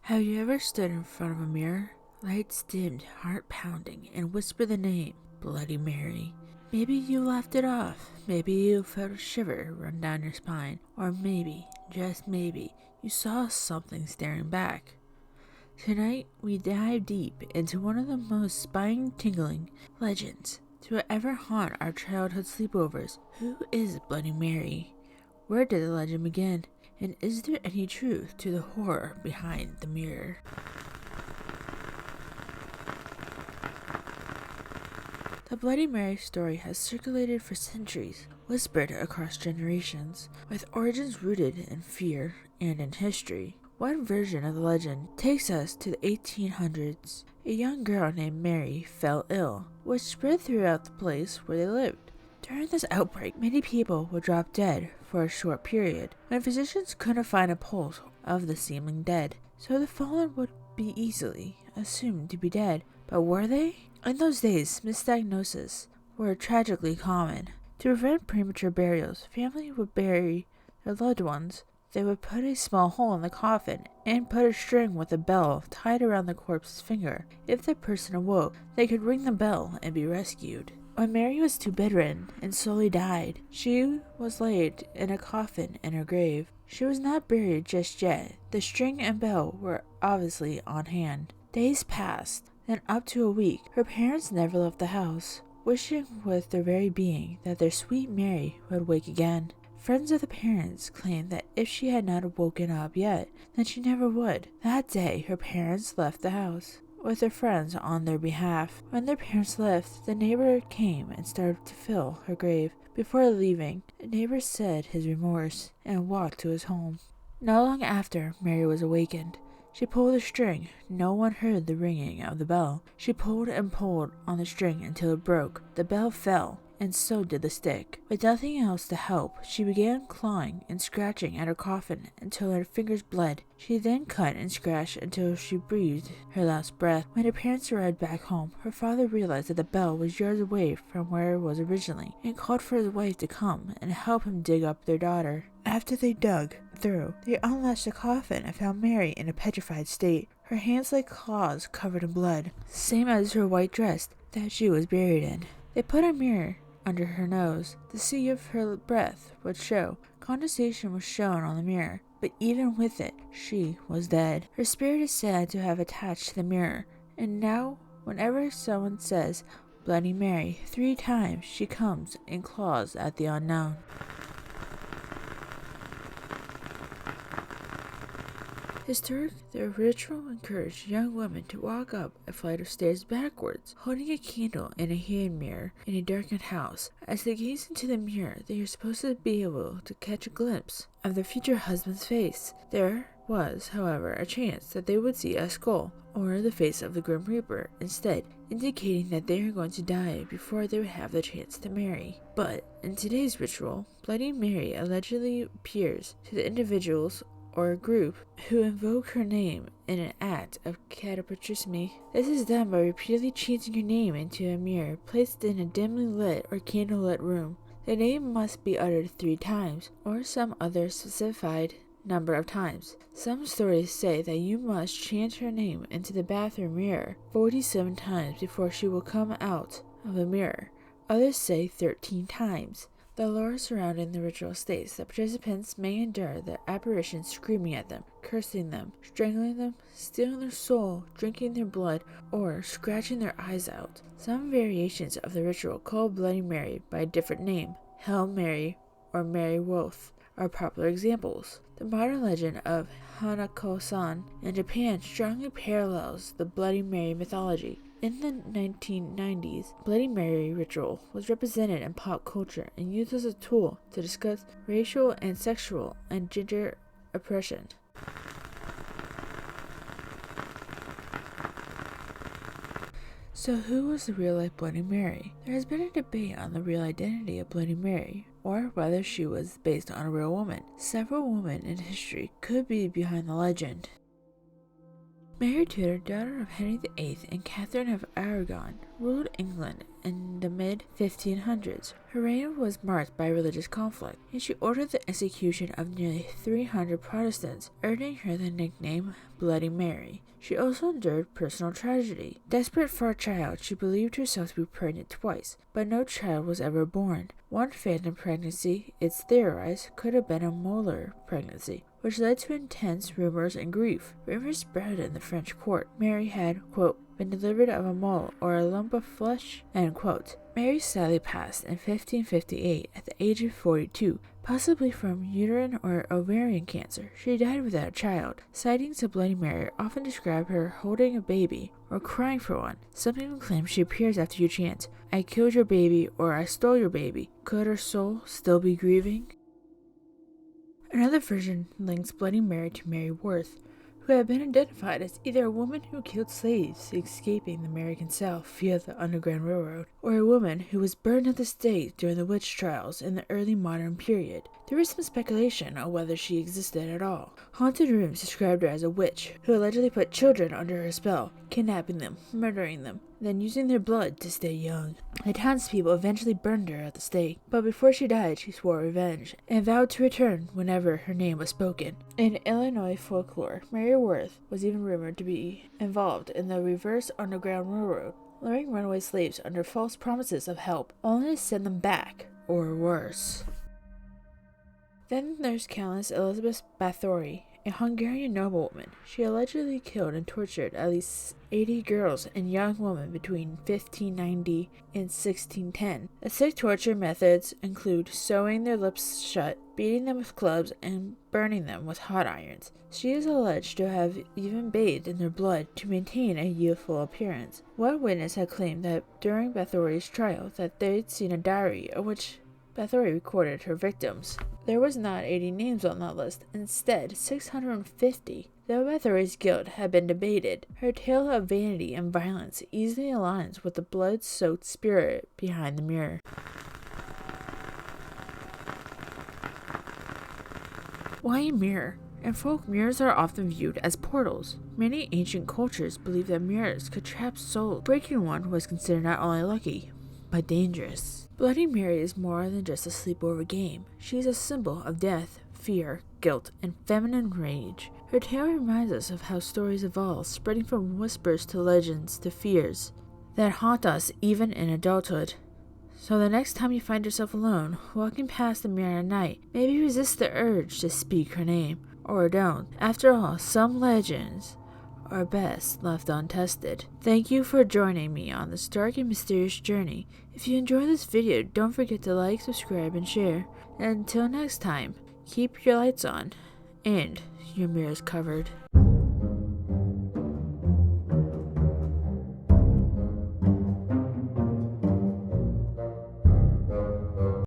Have you ever stood in front of a mirror, lights dimmed, heart pounding, and whispered the name, Bloody Mary? Maybe you laughed it off, maybe you felt a shiver run down your spine, or maybe, just maybe, you saw something staring back. Tonight, we dive deep into one of the most spine-tingling legends to ever haunt our childhood sleepovers. Who is Bloody Mary? Where did the legend begin? And is there any truth to the horror behind the mirror? The Bloody Mary story has circulated for centuries, whispered across generations, with origins rooted in fear and in history. One version of the legend takes us to the 1800s. A young girl named Mary fell ill, which spread throughout the place where they lived. During this outbreak, many people would drop dead for a short period, when physicians couldn't find a pulse of the seeming dead, so the fallen would be easily assumed to be dead. But were they? In those days, misdiagnoses were tragically common. To prevent premature burials, families would bury their loved ones. They would put a small hole in the coffin and put a string with a bell tied around the corpse's finger. If the person awoke, they could ring the bell and be rescued. When Mary was too bedridden and slowly died, she was laid in a coffin in her grave. She was not buried just yet. The string and bell were obviously on hand. Days passed, then up to a week. Her parents never left the house, wishing with their very being that their sweet Mary would wake again. Friends of the parents claimed that if she had not woken up yet, then she never would. That day, her parents left the house with their friends on their behalf. When their parents left, the neighbor came and started to fill her grave. Before leaving, the neighbor said his remorse and walked to his home. Not long after, Mary was awakened. She pulled the string. No one heard the ringing of the bell. She pulled and pulled on the string until it broke. The bell fell, and so did the stick. With nothing else to help, she began clawing and scratching at her coffin until her fingers bled. She then cut and scratched until she breathed her last breath. When her parents arrived back home, her father realized that the bell was yards away from where it was originally, and called for his wife to come and help him dig up their daughter. After they dug through, they unlatched the coffin and found Mary in a petrified state, her hands like claws covered in blood, same as her white dress that she was buried in. They put a mirror under her nose to see if her breath would show. Condensation was shown on the mirror, but even with it, she was dead. Her spirit is said to have attached to the mirror, and now, whenever someone says Bloody Mary 3 times, she comes and claws at the unknown. Historic, the ritual encouraged young women to walk up a flight of stairs backwards, holding a candle in a hand mirror in a darkened house. As they gaze into the mirror, they are supposed to be able to catch a glimpse of their future husband's face. There was, however, a chance that they would see a skull or the face of the Grim Reaper instead, indicating that they are going to die before they would have the chance to marry. But in today's ritual, Bloody Mary allegedly appears to the individuals or a group who invoke her name in an act of cataplasmy. This is done by repeatedly chanting your name into a mirror placed in a dimly lit or candlelit room. The name must be uttered 3 times, or some other specified number of times. Some stories say that you must chant her name into the bathroom mirror 47 times before she will come out of the mirror. Others say 13 times. The lore surrounding the ritual states that participants may endure the apparition screaming at them, cursing them, strangling them, stealing their soul, drinking their blood, or scratching their eyes out. Some variations of the ritual call Bloody Mary by a different name, Hail Mary or Mary Wolf, are popular examples. The modern legend of Hanako-san in Japan strongly parallels the Bloody Mary mythology. In the 1990s, Bloody Mary ritual was represented in pop culture and used as a tool to discuss racial and sexual and gender oppression. So who was the real-life Bloody Mary? There has been a debate on the real identity of Bloody Mary, or whether she was based on a real woman. Several women in history could be behind the legend. Mary Tudor, daughter of Henry VIII and Catherine of Aragon, ruled England in the mid-1500s. Her reign was marked by religious conflict, and she ordered the execution of nearly 300 Protestants, earning her the nickname Bloody Mary. She also endured personal tragedy. Desperate for a child, she believed herself to be pregnant twice, but no child was ever born. One phantom pregnancy, it's theorized, could have been a molar pregnancy, which led to intense rumors and grief. Rumors spread in the French court. Mary had, quote, been delivered of a mole or a lump of flesh, end quote. Mary sadly passed in 1558 at the age of 42, possibly from uterine or ovarian cancer. She died without a child. Sightings of Bloody Mary often describe her holding a baby or crying for one. Some people claim she appears after you chant, "I killed your baby" or "I stole your baby." Could her soul still be grieving? Another version links Bloody Mary to Mary Worth, who had been identified as either a woman who killed slaves escaping the American South via the Underground Railroad, or a woman who was burned at the stake during the witch trials in the early modern period. There is some speculation on whether she existed at all. Haunted rooms described her as a witch who allegedly put children under her spell, kidnapping them, murdering them, then using their blood to stay young. The townspeople eventually burned her at the stake, but before she died, she swore revenge and vowed to return whenever her name was spoken. In Illinois folklore, Mary Worth was even rumored to be involved in the reverse Underground Railroad, luring runaway slaves under false promises of help, only to send them back, or worse. Then there's Countess Elizabeth Bathory, a Hungarian noblewoman. She allegedly killed and tortured at least 80 girls and young women between 1590 and 1610. The sick torture methods include sewing their lips shut, beating them with clubs, and burning them with hot irons. She is alleged to have even bathed in their blood to maintain a youthful appearance. One witness had claimed that during Bathory's trial that they'd seen a diary in which Bathory recorded her victims. There was not 80 names on that list, instead 650. Though Bathory's guilt had been debated, her tale of vanity and violence easily aligns with the blood-soaked spirit behind the mirror. Why a mirror? In folk, mirrors are often viewed as portals. Many ancient cultures believed that mirrors could trap souls. Breaking one was considered not only lucky, but dangerous. Bloody Mary is more than just a sleepover game. She is a symbol of death, fear, guilt, and feminine rage. Her tale reminds us of how stories evolve, spreading from whispers to legends to fears that haunt us even in adulthood. So the next time you find yourself alone, walking past the mirror at night, maybe resist the urge to speak her name, or don't. After all, some legends are best left untested. Thank you for joining me on this dark and mysterious journey. If you enjoyed this video, don't forget to like, subscribe, and share. And until next time, keep your lights on and your mirrors covered.